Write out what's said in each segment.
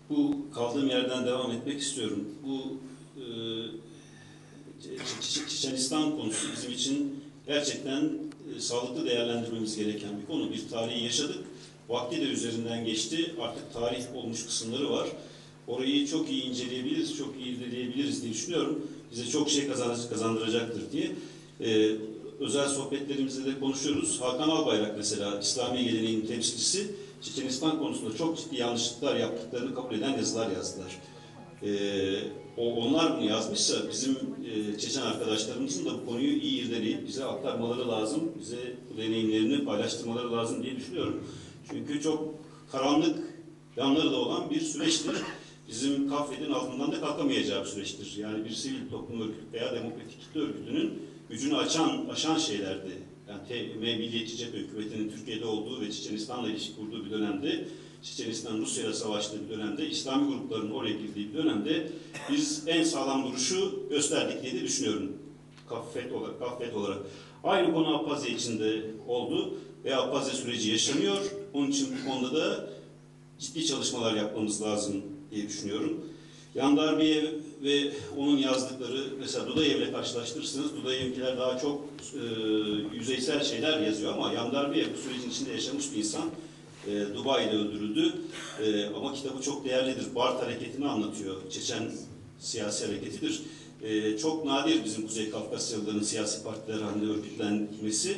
Bu kaldığım yerden devam etmek istiyorum. Bu Çeçenistan konusu bizim için gerçekten sağlıklı değerlendirmemiz gereken bir konu. Bir tarihi yaşadık. Vakti de üzerinden geçti. Artık tarih olmuş kısımları var. Orayı çok iyi inceleyebiliriz, çok iyi irdeleyebiliriz diye düşünüyorum. Bize çok şey kazandıracaktır diye. Özel sohbetlerimizde de konuşuyoruz. Hakan Albayrak mesela İslami geleneğin temsilcisi Çeçenistan konusunda çok ciddi yanlışlıklar yaptıklarını kabul eden yazılar yazdılar. Onlar bunu yazmışsa bizim Çeçen arkadaşlarımızın da bu konuyu iyi irdeleyip bize aktarmaları lazım, bize bu deneyimlerini paylaştırmaları lazım diye düşünüyorum. Çünkü çok karanlık yanları da olan bir süreçtir. Bizim KAFED'in altından da kalkamayacağı bir süreçtir. Yani bir sivil toplum örgütü veya demokratik kitle örgütünün gücünü aşan şeylerdi. Yani Milliyetçi Cephe hükümetinin Türkiye'de olduğu ve Çeçenistan'la ilişki kurduğu bir dönemde, Çeçenistan Rusya'yla savaştığı bir dönemde, İslami grupların oraya girdiği bir dönemde biz en sağlam duruşu gösterdik diye de düşünüyorum KAFED olarak. Aynı konu Abhazya içinde oldu ve Abhazya süreci yaşanıyor. Onun için bu konuda da ciddi çalışmalar yapmamız lazım diye düşünüyorum. Yandarbiyev ve onun yazdıkları, mesela Dudayev'le karşılaştırırsınız. Dudayev'inkiler daha çok yüzeysel şeyler yazıyor ama Yandarbiyev bu sürecin içinde yaşamış bir insan. Dubai'de öldürüldü. Ama kitabı çok değerlidir. Bart hareketini anlatıyor. Çeçen siyasi hareketidir. Çok nadir bizim Kuzey Kafkasyalıların siyasi partiler halinde örgütlenmesi.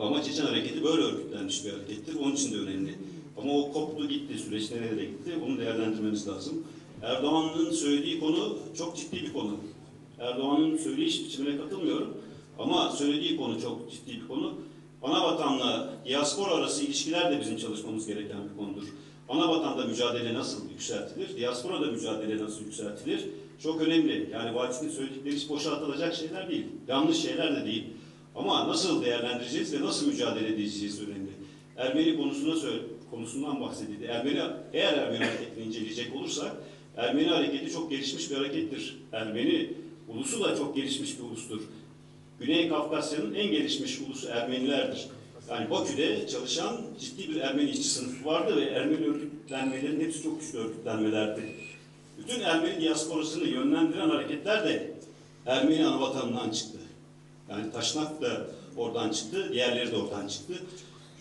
Ama Çeçen hareketi böyle örgütlenmiş bir harekettir. Onun için de önemli. Ama o koptu gitti, süreç nerelere gitti, onu değerlendirmemiz lazım. Erdoğan'ın söylediği konu çok ciddi bir konu. Erdoğan'ın söyleyiş biçimine katılmıyorum ama söylediği konu çok ciddi bir konu. Anavatanla diaspora arası ilişkiler de bizim çalışmamız gereken bir konudur. Anavatanda mücadele nasıl yükseltilir, diasporada mücadele nasıl yükseltilir? Çok önemli. Yani Valisi'nin söyledikleri hiç boşa atılacak şeyler değil. Yanlış şeyler de değil. Ama nasıl değerlendireceğiz ve nasıl mücadele edeceğiz önemli. Ermeni konusundan bahsedildi. Eğer Ermeni hareketini inceleyecek olursak, Ermeni hareketi çok gelişmiş bir harekettir. Ermeni ulusu da çok gelişmiş bir ulustur. Güney Kafkasya'nın en gelişmiş ulusu Ermenilerdir. Yani Bakü'de çalışan ciddi bir Ermeni işçi sınıfı vardı ve Ermeni örgütlenmelerin hepsi çok güçlü örgütlenmelerdi. Bütün Ermeni diasporasını yönlendiren hareketler de Ermeni anavatanından çıktı. Yani Taşnak da oradan çıktı, diğerleri de oradan çıktı.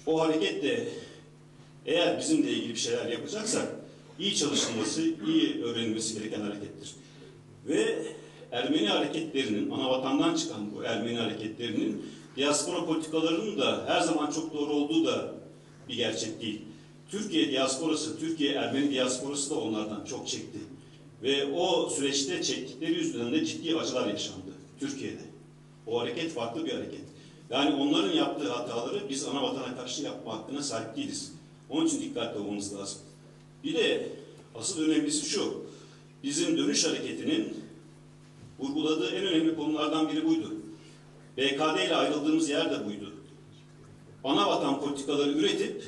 O hareket de eğer bizimle ilgili bir şeyler yapacaksak iyi çalışılması, iyi öğrenilmesi gereken harekettir. Ve Ermeni hareketlerinin, anavatandan çıkan bu Ermeni hareketlerinin diaspora politikalarının da her zaman çok doğru olduğu da bir gerçek değil. Türkiye diasporası, Türkiye Ermeni diasporası da onlardan çok çekti. Ve o süreçte çektikleri yüzünden de ciddi acılar yaşandı Türkiye'de. O hareket farklı bir hareket. Yani onların yaptığı hataları biz anavatana karşı yapma hakkına sahip değiliz. Onun için dikkatli olmamız lazım. Bir de asıl önemlisi şu, bizim dönüş hareketinin vurguladığı en önemli konulardan biri buydu. BKD ile ayrıldığımız yer de buydu. Anavatan politikaları üretip,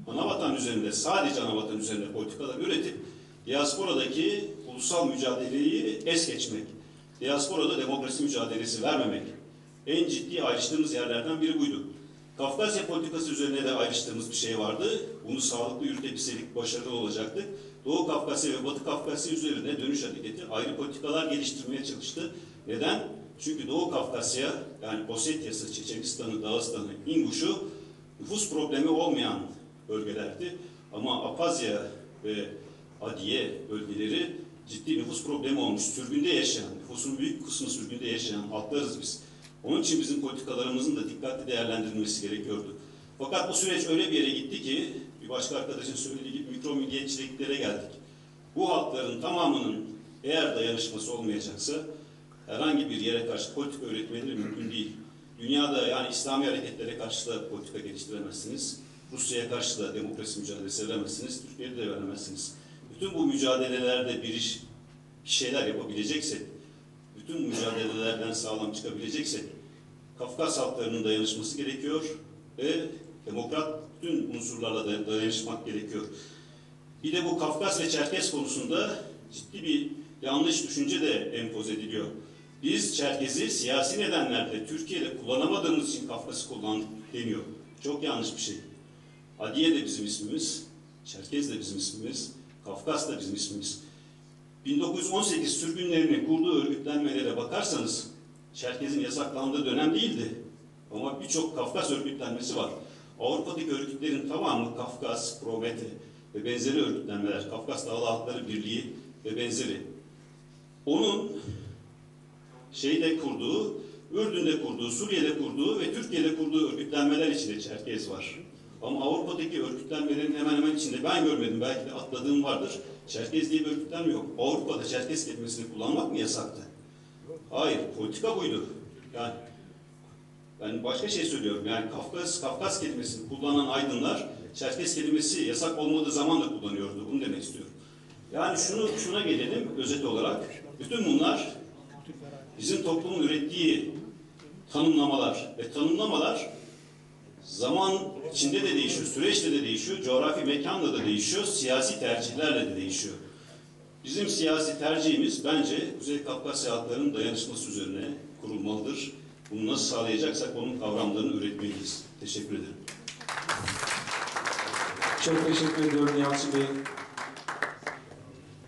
anavatan üzerinde, sadece anavatan üzerinde politikalar üretip, diasporadaki ulusal mücadeleyi es geçmek, diasporada demokrasi mücadelesi vermemek, en ciddi ayrıştığımız yerlerden biri buydu. Kafkasya politikası üzerine de ayrıştığımız bir şey vardı. Bunu sağlıklı yürütebilseydik başarılı olacaktık. Doğu Kafkasya ve Batı Kafkasya üzerine dönüş hareketi ayrı politikalar geliştirmeye çalıştı. Neden? Çünkü Doğu Kafkasya, yani Osetya'sı, Çeçenistan'ı, Dağıstan'ı, İnguş'u nüfus problemi olmayan bölgelerdi. Ama Abhazya ve Adiye bölgeleri ciddi nüfus problemi olmuş. Sürgünde yaşayan, nüfusun büyük kısmı sürgünde yaşayan halklarız biz. Onun için bizim politikalarımızın da dikkatli değerlendirilmesi gerekiyordu. Fakat bu süreç öyle bir yere gitti ki, bir başka arkadaşın söylediği gibi mikro milliyetçiliklere geldik. Bu halkların tamamının eğer dayanışması olmayacaksa herhangi bir yere karşı politika üretmeleri mümkün değil. Dünyada yani İslami hareketlere karşı da politika geliştiremezsiniz. Rusya'ya karşı da demokrasi mücadelesi veremezsiniz. Türkiye'de de veremezsiniz. Bütün bu mücadelelerde bir şeyler yapabileceksek, bütün mücadelelerden sağlam çıkabileceksek Kafkas halklarının dayanışması gerekiyor ve demokrat bütün unsurlarla dayanışmak gerekiyor. Bir de bu Kafkas ve Çerkes konusunda ciddi bir yanlış düşünce de empoze ediliyor. Biz Çerkez'i siyasi nedenlerle Türkiye'de kullanamadığımız için Kafkas'ı kullandık deniyor. Çok yanlış bir şey. Adiye de bizim ismimiz, Çerkez de bizim ismimiz, Kafkas da bizim ismimiz. 1918 sürgünlerini kurduğu örgütlenmelere bakarsanız Çerkez'in yasaklandığı dönem değildi. Ama birçok Kafkas örgütlenmesi var. Avrupa'daki örgütlerin tamamı Kafkas, Promete ve benzeri örgütlenmeler. Kafkas Dağlı Halkları Birliği ve benzeri. Onun şeyde kurduğu, Ürdün'de kurduğu, Suriye'de kurduğu ve Türkiye'de kurduğu örgütlenmeler içinde Çerkez var. Ama Avrupa'daki örgütlenmelerin hemen hemen içinde ben görmedim, belki de atladığım vardır. Çerkez diye bir örgütlenme yok. Avrupa'da Çerkez kelimesini kullanmak mı yasaktı? Hayır, politika buydu. Yani ben başka şey söylüyorum. Yani Kafkas kelimesini kullanan aydınlar Çerkez kelimesi yasak olmadığı zaman da kullanıyordu. Bunu demek istiyorum. Yani şuna gelelim özet olarak. Bütün bunlar bizim toplumun ürettiği tanımlamalar ve tanımlamalar zaman içinde de değişiyor, süreçte de değişiyor, coğrafi mekanla da değişiyor, siyasi tercihlerle de değişiyor. Bizim siyasi tercihimiz bence Kuzey Kafkasya halklarının dayanışması üzerine kurulmalıdır. Bunu nasıl sağlayacaksak onun kavramlarını üretmeliyiz. Teşekkür ederim. Çok teşekkür ediyorum Yalçın Bey.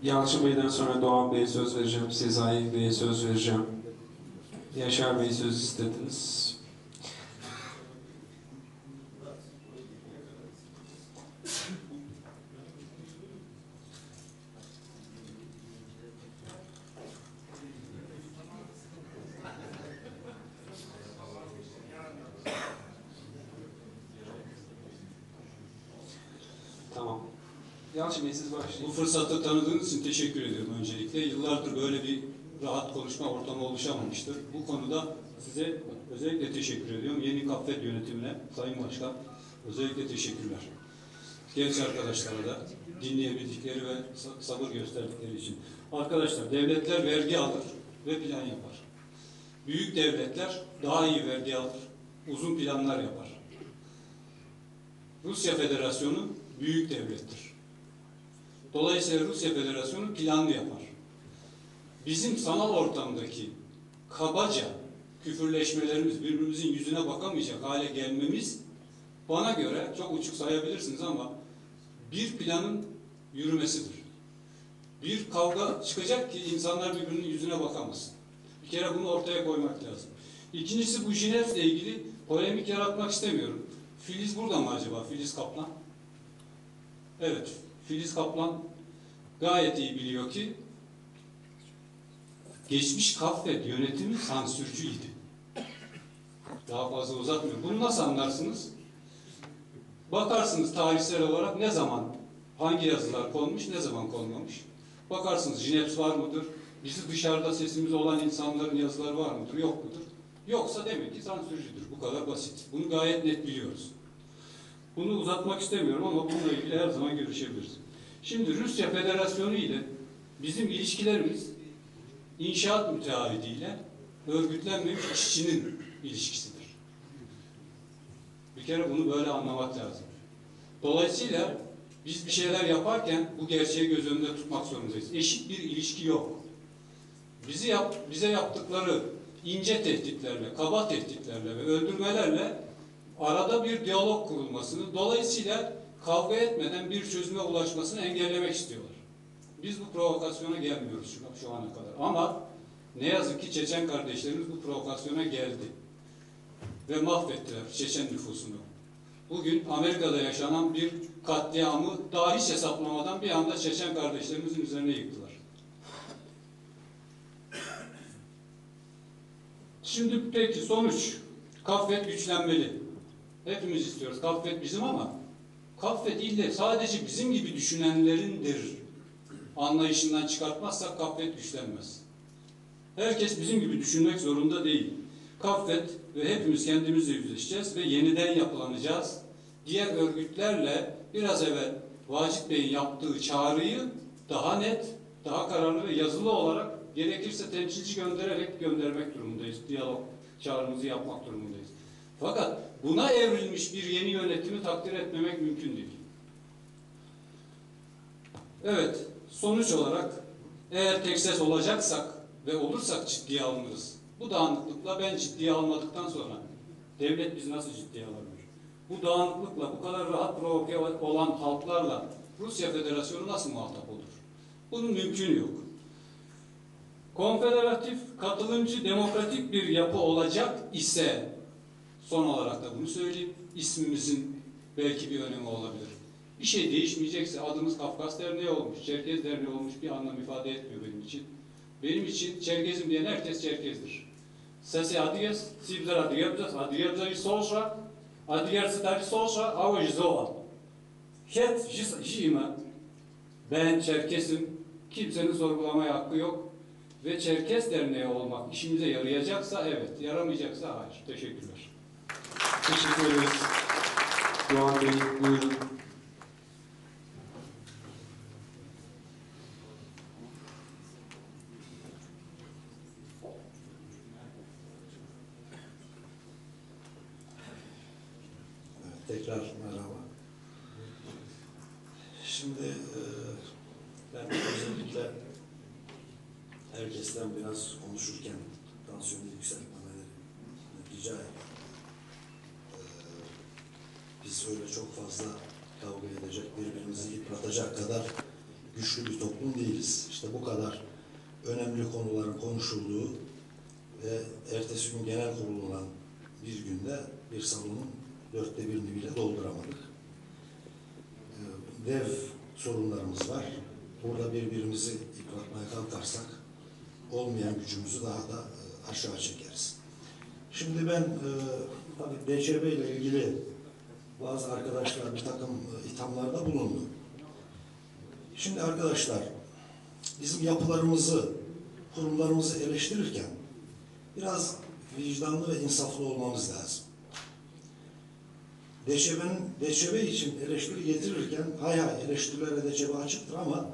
Yalçın Bey'den sonra Doğan Bey'e söz vereceğim, Sezai Bey'e söz vereceğim. Yaşar Bey söz istediniz. Tamam. Yalçın Bey siz başlayın. Bu fırsatı tanıdığınız için teşekkür ediyorum öncelikle. Yıllardır böyle bir rahat konuşma ortamı oluşamamıştır. Bu konuda size özellikle teşekkür ediyorum. Yeni Kaffet yönetimine, Sayın Başkan özellikle teşekkürler. Genç arkadaşlara da dinleyebildikleri ve sabır gösterdikleri için. Arkadaşlar, devletler vergi alır ve plan yapar. Büyük devletler daha iyi vergi alır, uzun planlar yapar. Rusya Federasyonu büyük devlettir. Dolayısıyla Rusya Federasyonu planlı yapar. Bizim sanal ortamdaki kabaca küfürleşmelerimiz, birbirimizin yüzüne bakamayacak hale gelmemiz bana göre çok uçuk sayabilirsiniz ama bir planın yürümesidir. Bir kavga çıkacak ki insanlar birbirinin yüzüne bakamasın. Bir kere bunu ortaya koymak lazım. İkincisi bu Jinev'le ilgili polemik yaratmak istemiyorum. Filiz burada mı acaba? Filiz Kaplan? Evet. Filiz Kaplan gayet iyi biliyor ki geçmiş Kaffet yönetimi sansürcüydü. Daha fazla uzatmıyorum. Bunu nasıl anlarsınız? Bakarsınız tarihsel olarak ne zaman, hangi yazılar konmuş, ne zaman konmamış. Bakarsınız Jineps var mıdır? Bizi dışarıda sesimiz olan insanların yazıları var mıdır? Yok mudur? Yoksa demek ki sansürcüdür. Bu kadar basit. Bunu gayet net biliyoruz. Bunu uzatmak istemiyorum ama bununla ilgili her zaman görüşebiliriz. Şimdi Rusya Federasyonu ile bizim ilişkilerimiz inşaat müteahhidiyle örgütlenmemiş işçinin ilişkisidir. Bir kere bunu böyle anlamak lazım. Dolayısıyla biz bir şeyler yaparken bu gerçeği göz önünde tutmak zorundayız. Eşit bir ilişki yok. Bize yaptıkları ince tehditlerle, kaba tehditlerle ve öldürmelerle arada bir diyalog kurulmasını, dolayısıyla kavga etmeden bir çözüme ulaşmasını engellemek istiyorlar. Biz bu provokasyona gelmiyoruz şu ana kadar. Ama ne yazık ki Çeçen kardeşlerimiz bu provokasyona geldi. Ve mahvettiler Çeçen nüfusunu. Bugün Amerika'da yaşanan bir katliamı daha hiç hesaplamadan bir anda Çeçen kardeşlerimizin üzerine yıktılar. Şimdi peki sonuç. Kaffet güçlenmeli. Hepimiz istiyoruz. Kaffet bizim ama Kaffet ille sadece bizim gibi düşünenlerindir anlayışından çıkartmazsak Kaffet güçlenmez. Herkes bizim gibi düşünmek zorunda değil. Kaffet ve hepimiz kendimizle yüzleşeceğiz ve yeniden yapılanacağız. Diğer örgütlerle biraz evvel Vacip Bey'in yaptığı çağrıyı daha net, daha kararlı ve yazılı olarak gerekirse temsilci göndermek durumundayız. Diyalog çağrımızı yapmak durumundayız. Fakat buna evrilmiş bir yeni yönetimi takdir etmemek mümkün değil. Evet, sonuç olarak eğer tek ses olacaksak ve olursak ciddiye alınırız. Bu dağınıklıkla ben ciddiye almadıktan sonra devlet bizi nasıl ciddiye alabilir? Bu dağınıklıkla, bu kadar rahat provoke olan halklarla Rusya Federasyonu nasıl muhatap olur? Bunun mümkünü yok. Konfederatif, katılımcı, demokratik bir yapı olacak ise, son olarak da bunu söyleyeyim, ismimizin belki bir önemi olabilir. Bir şey değişmeyecekse adımız Kafkas Derneği olmuş, Çerkez Derneği olmuş, bir anlam ifade etmiyor benim için. Benim için Çerkezim diyen herkes Çerkez'dir. Sesi Adıgez, Sibzer Adıgez, Adıgez'e Solşa, Adıgez'e tabi Solşa, Ava Jizova. Het Jima, ben Çerkezim, kimsenin sorgulamaya hakkı yok. Ve Çerkez Derneği olmak işimize yarayacaksa evet, yaramayacaksa hayır. Teşekkürler. Teşekkür ederiz. Doğan Bey, buyurun. Tekrar merhaba. Şimdi ben özellikle herkesten biraz konuşurken tansiyonu yükseltmemeleri rica ediyorum. Biz öyle çok fazla kavga edecek, birbirimizi yıpratacak kadar güçlü bir toplum değiliz. İşte bu kadar önemli konuların konuşulduğu ve ertesi gün genel kurulunan bir günde bir salonun 1/4'ünü bile dolduramadık. Dev sorunlarımız var. Burada birbirimizi yıpratmaya kalkarsak olmayan gücümüzü daha da aşağı çekeriz. Şimdi ben tabii DÇB ile ilgili bazı arkadaşlar bir takım ithamlarda bulundu. Şimdi arkadaşlar bizim yapılarımızı, kurumlarımızı eleştirirken biraz vicdanlı ve insaflı olmamız lazım. DÇB için eleştiri getirirken hay hay eleştirilere DÇB açıktır ama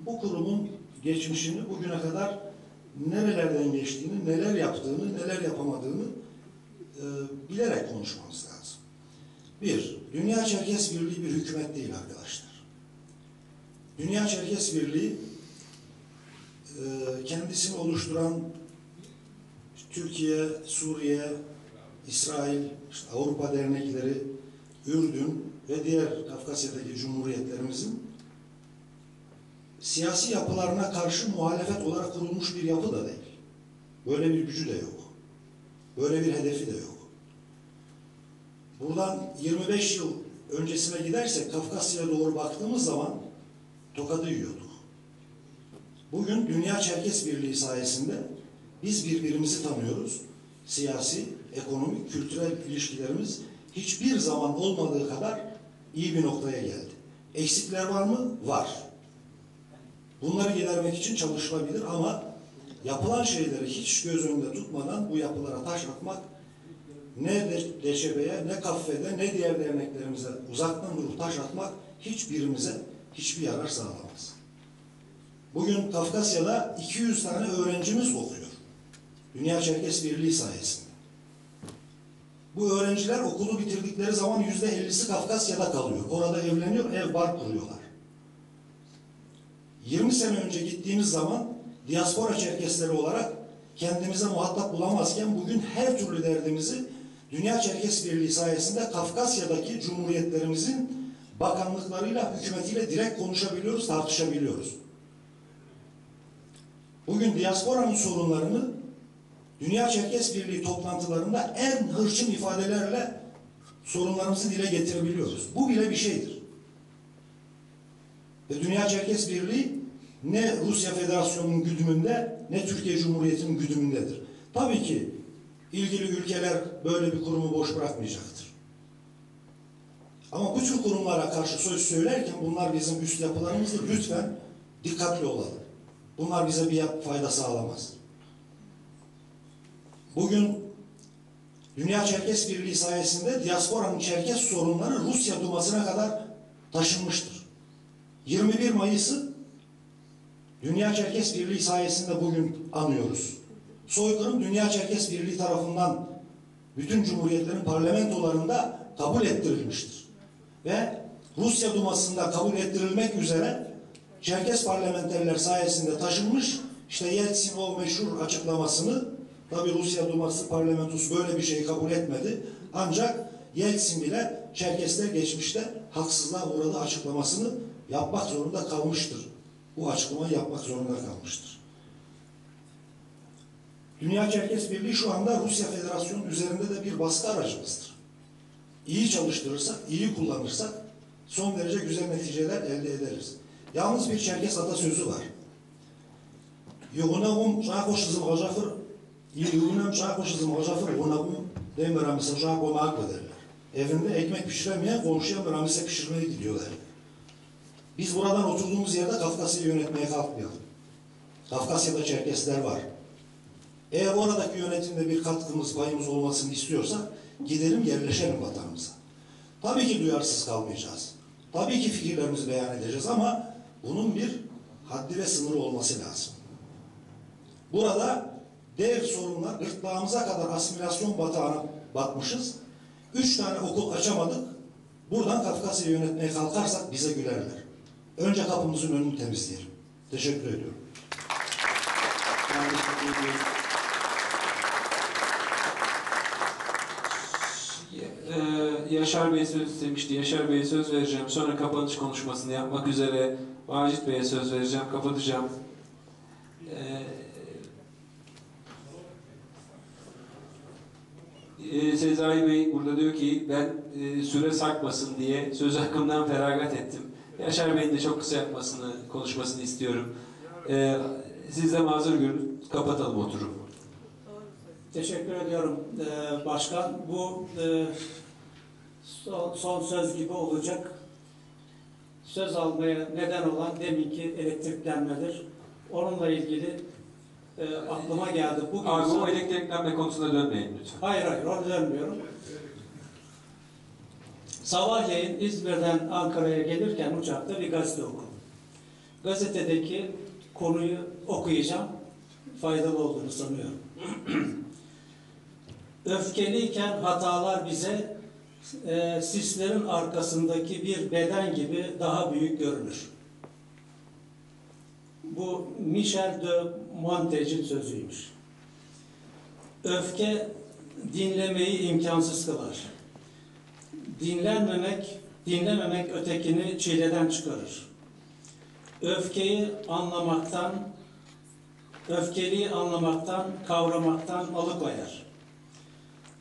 bu kurumun geçmişini bugüne kadar nerelerden geçtiğini, neler yaptığını, neler yapamadığını bilerek konuşmamız lazım. Bir, Dünya Çerkes Birliği bir hükümet değil arkadaşlar. Dünya Çerkes Birliği kendisini oluşturan Türkiye, Suriye, İsrail, işte Avrupa dernekleri, Ürdün ve diğer Kafkasya'daki cumhuriyetlerimizin siyasi yapılarına karşı muhalefet olarak kurulmuş bir yapı da değil. Böyle bir gücü de yok. Böyle bir hedefi de yok. Buradan 25 yıl öncesine gidersek Kafkasya'ya doğru baktığımız zaman tokadı yiyorduk. Bugün Dünya Çerkes Birliği sayesinde biz birbirimizi tanıyoruz. Siyasi, ekonomik, kültürel ilişkilerimiz hiçbir zaman olmadığı kadar iyi bir noktaya geldi. Eksikler var mı? Var. Bunları gidermek için çalışılabilir ama yapılan şeyleri hiç göz önünde tutmadan bu yapılara taş atmak ne DÇB'ye, ne KAFFE'de, ne diğer derneklerimize uzaktan durup taş atmak hiçbirimize hiçbir yarar sağlamaz. Bugün Kafkasya'da 200 tane öğrencimiz okuyor. Dünya Çerkes Birliği sayesinde. Bu öğrenciler okulu bitirdikleri zaman %50'si Kafkasya'da kalıyor. Orada evleniyor, ev bar kuruyorlar. 20 sene önce gittiğimiz zaman diaspora Çerkesleri olarak kendimize muhatap bulamazken bugün her türlü derdimizi Dünya Çerkes Birliği sayesinde Kafkasya'daki cumhuriyetlerimizin bakanlıklarıyla, hükümetiyle direkt konuşabiliyoruz, tartışabiliyoruz. Bugün diasporanın sorunlarını Dünya Çerkes Birliği toplantılarında en hırçın ifadelerle sorunlarımızı dile getirebiliyoruz. Bu bile bir şeydir. Ve Dünya Çerkes Birliği ne Rusya Federasyonu'nun güdümünde ne Türkiye Cumhuriyeti'nin güdümündedir. Tabii ki ilgili ülkeler böyle bir kurumu boş bırakmayacaktır. Ama bu tür kurumlara karşı söz söylerken bunlar bizim üst yapılarımızdır. Lütfen dikkatli olalım. Bunlar bize bir fayda sağlamaz. Bugün Dünya Çerkes Birliği sayesinde diasporanın Çerkes sorunları Rusya Duması'na kadar taşınmıştır. 21 Mayıs'ı Dünya Çerkes Birliği sayesinde bugün anıyoruz. Soykırım Dünya Çerkes Birliği tarafından bütün cumhuriyetlerin parlamentolarında kabul ettirilmiştir. Ve Rusya Duması'nda kabul ettirilmek üzere Çerkes parlamenterler sayesinde taşınmış. İşte Yeltsin o meşhur açıklamasını, tabi Rusya Duması parlamentosu böyle bir şeyi kabul etmedi. Ancak Yeltsin bile Çerkesler geçmişte haksızlığa uğradı açıklamasını yapmak zorunda kalmıştır. Bu açıklamayı yapmak zorunda kalmıştır. Dünya Çerkes Birliği şu anda Rusya Federasyonu üzerinde de bir baskı aracımızdır. İyi çalıştırırsak, iyi kullanırsak son derece güzel neticeler elde ederiz. Yalnız bir Çerkes atasözü var. Yuğunağım çağkoşuzum hocafır, yuğunağım çağkoşuzum hocafır, yuğunağım demiramisem çağkomak derler. Evinde ekmek pişiremeyen komşuya meramise pişirmeye gidiyorlar. Biz buradan oturduğumuz yerde Kafkasya'yı yönetmeye kalkmayalım. Kafkasya'da Çerkesler var. Eğer oradaki yönetimde bir katkımız, payımız olmasını istiyorsak gidelim yerleşelim vatanımıza. Tabii ki duyarsız kalmayacağız. Tabii ki fikirlerimizi beyan edeceğiz ama bunun bir haddi ve sınırı olması lazım. Burada dev sorunlar, gırtlağımıza kadar asimilasyon batağına batmışız. 3 tane okul açamadık. Buradan Kafkasya'yı yönetmeye kalkarsak bize gülerler. Önce kapımızın önünü temizleyelim. Teşekkür ediyorum. Ben teşekkür ediyorum. Yaşar Bey söz istemişti. Yaşar Bey'e söz vereceğim. Sonra kapanış konuşmasını yapmak üzere Macit Bey'e söz vereceğim. Kapatacağım. Sezai Bey burada diyor ki ben süre sarkmasın diye söz hakkımdan feragat ettim. Yaşar Bey'in de çok kısa yapmasını, konuşmasını istiyorum. Siz de mazur görün. Kapatalım oturumu. Teşekkür ediyorum Başkan. Bu son söz gibi olacak. Söz almaya neden olan deminki elektriklenmedir. Onunla ilgili aklıma geldi. Bugün Abi o elektriklenme konusuna dönmeyin lütfen. Hayır, onu dönmüyorum. Sabahleyin İzmir'den Ankara'ya gelirken uçakta bir gazete okudum. Gazetedeki konuyu okuyacağım. Faydalı olduğunu sanıyorum. Öfkeliyken hatalar bize sislerin arkasındaki bir beden gibi daha büyük görünür. Bu Michel de Montaigne'in sözüymüş. Öfke dinlemeyi imkansız kılar. Dinlememek ötekini çileden çıkarır. Öfkeliği anlamaktan, kavramaktan alıkoyar.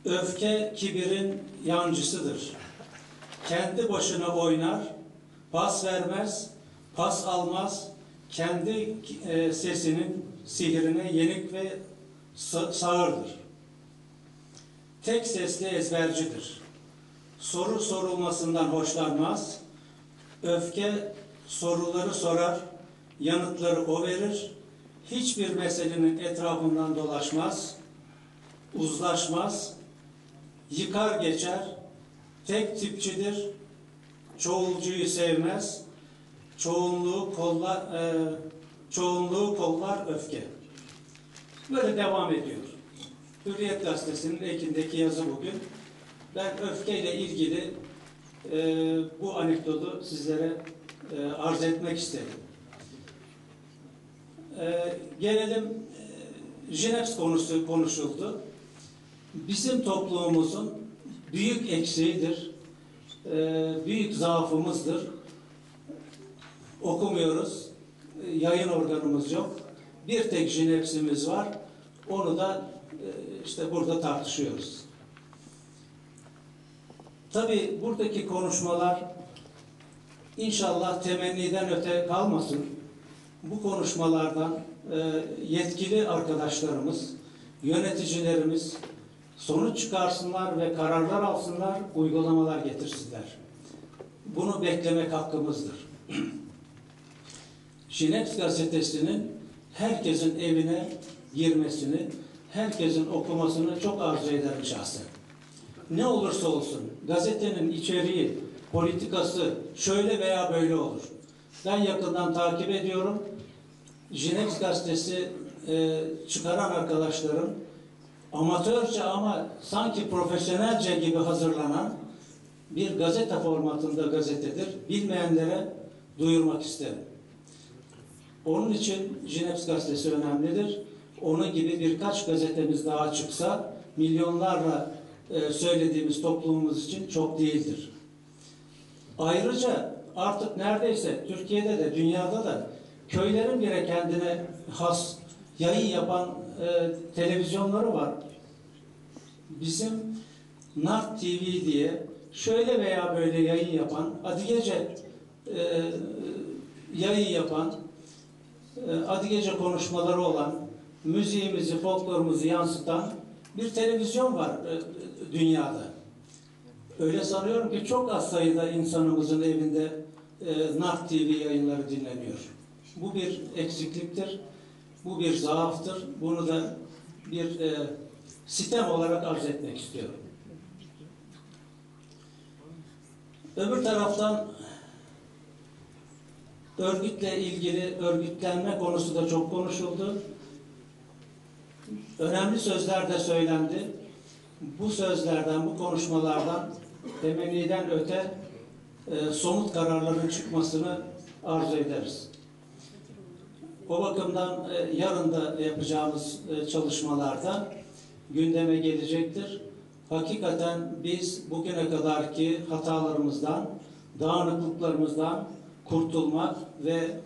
Öfke kibirin yancısıdır. Kendi başına oynar, pas vermez, pas almaz, kendi sesinin sihrine yenik ve sağırdır. Tek sesli ezbercidir. Soru sorulmasından hoşlanmaz. Öfke soruları sorar, yanıtları o verir. Hiçbir meselenin etrafından dolaşmaz, uzlaşmaz, yıkar geçer, tek tipçidir, çoğulcuyu sevmez, çoğunluğu kollar öfke. Böyle devam ediyor. Hürriyet Gazetesi'nin ekindeki yazı bugün. Ben öfkeyle ilgili bu anekdotu sizlere arz etmek istedim. Gelelim, Jineps konusu konuşuldu. Bizim toplumumuzun büyük eksiğidir, büyük zaafımızdır. Okumuyoruz, yayın organımız yok. Bir tek Jineps'imiz var, onu da işte burada tartışıyoruz. Tabii buradaki konuşmalar inşallah temenniden öte kalmasın. Bu konuşmalardan yetkili arkadaşlarımız, yöneticilerimiz sonuç çıkarsınlar ve kararlar alsınlar, uygulamalar getirsinler. Bunu beklemek hakkımızdır. Jineps gazetesinin herkesin evine girmesini, herkesin okumasını çok arzu ederim şahsen. Ne olursa olsun gazetenin içeriği, politikası şöyle veya böyle olur. Ben yakından takip ediyorum. Jineps gazetesi çıkaran arkadaşlarım amatörce ama sanki profesyonelce gibi hazırlanan bir gazete formatında gazetedir. Bilmeyenlere duyurmak isterim. Onun için Jineps gazetesi önemlidir. Onun gibi birkaç gazetemiz daha çıksa milyonlarla söylediğimiz toplumumuz için çok değildir. Ayrıca artık neredeyse Türkiye'de de dünyada da köylerin bile kendine has yayın yapan televizyonları var. Bizim Nart TV diye şöyle veya böyle yayın yapan, Adıgece yayın yapan, Adıgece konuşmaları olan, müziğimizi, folklorumuzu yansıtan bir televizyon var dünyada. Öyle sanıyorum ki çok az sayıda insanımızın evinde Nart TV yayınları dinleniyor. Bu bir eksikliktir, bu bir zaaftır. Bunu da bir sitem olarak arz etmek istiyorum. Öbür taraftan örgütle ilgili örgütlenme konusu da çok konuşuldu. Önemli sözler de söylendi. Bu sözlerden, bu konuşmalardan temenniden öte somut kararların çıkmasını arzu ederiz. O bakımdan yarın da yapacağımız çalışmalarda gündeme gelecektir. Hakikaten biz bugüne kadarki hatalarımızdan, dağınıklıklarımızdan kurtulmak ve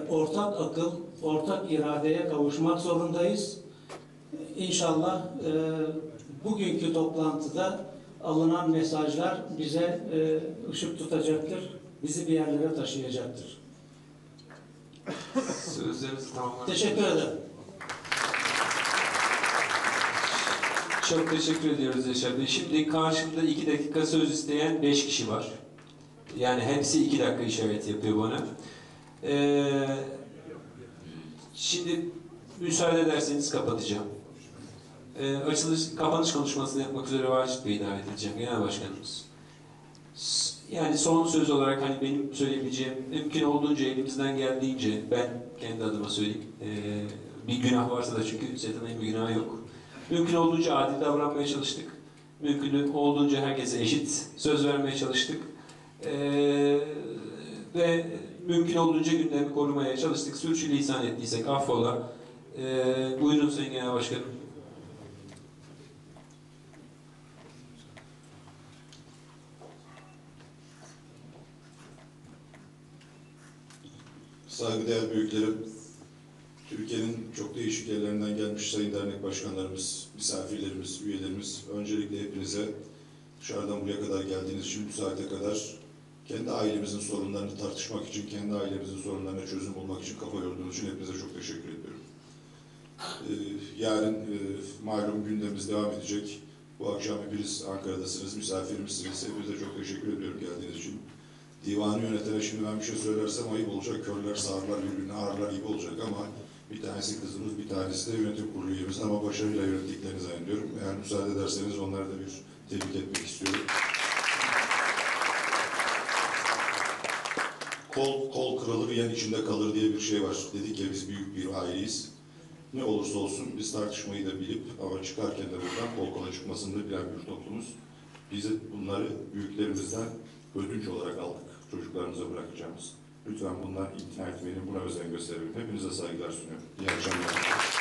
ortak akıl, ortak iradeye kavuşmak zorundayız. İnşallah bugünkü toplantıda alınan mesajlar bize ışık tutacaktır, bizi bir yerlere taşıyacaktır. Sözlerinizi tamamlar. Teşekkür ederim. Çok teşekkür ediyoruz Yaşar Bey. Şimdi karşımda 2 dakika söz isteyen 5 kişi var. Yani hepsi 2 dakika işaret yapıyor bana. Şimdi müsaade ederseniz kapatacağım. Kapanış konuşmasını yapmak üzere Vacit Bey'i davet edeceğim, Genel Başkanımız. Yani son söz olarak hani benim söyleyebileceğim, mümkün olduğunca elimizden geldiğince, ben kendi adıma söyleyeyim, bir günah varsa da çünkü Setan'ın bir günahı yok. Mümkün olduğunca adil davranmaya çalıştık. Mümkün olduğunca herkese eşit söz vermeye çalıştık. Ve mümkün olduğunca gündemi korumaya çalıştık. Sürçülisan ettiysek affola. Buyurun Sayın Genel Başkanım. Saygıdeğer büyüklerim, Türkiye'nin çok değişik yerlerinden gelmiş sayın dernek başkanlarımız, misafirlerimiz, üyelerimiz, öncelikle hepinize dışarıdan buraya kadar geldiğiniz için bu saate kadar kendi ailemizin sorunlarını tartışmak için, kendi ailemizin sorunlarına çözüm bulmak için kafa yorduğunuz için hepinize çok teşekkür ediyorum. Yarın malum gündemimiz devam edecek. Bu akşam hepiniz Ankara'dasınız, misafirimizsiniz. Hepinize çok teşekkür ediyorum geldiğiniz için. Divanı yönetene şimdi ben bir şey söylersem ayıp olacak. Körler sağırlar, birbirine ağırlar gibi olacak ama bir tanesi kızımız, bir tanesi de yönetim kurulu üyemiz ama başarıyla yönettiklerini zannediyorum. Eğer müsaade ederseniz onları da bir tebrik etmek istiyorum. Kol kırılır, yan içinde kalır diye bir şey var. Dedik ya biz büyük bir aileyiz. Ne olursa olsun biz tartışmayı da bilip ama çıkarken de buradan kol kola çıkmasını da bilen bir toplumuz. Biz bunları büyüklerimizden ödünç olarak aldık. Çocuklarımıza bırakacağımız. Lütfen bundan imtina etmeyin, buna özen gösterelim. Hepinize saygılar sunuyorum. İyi akşamlar.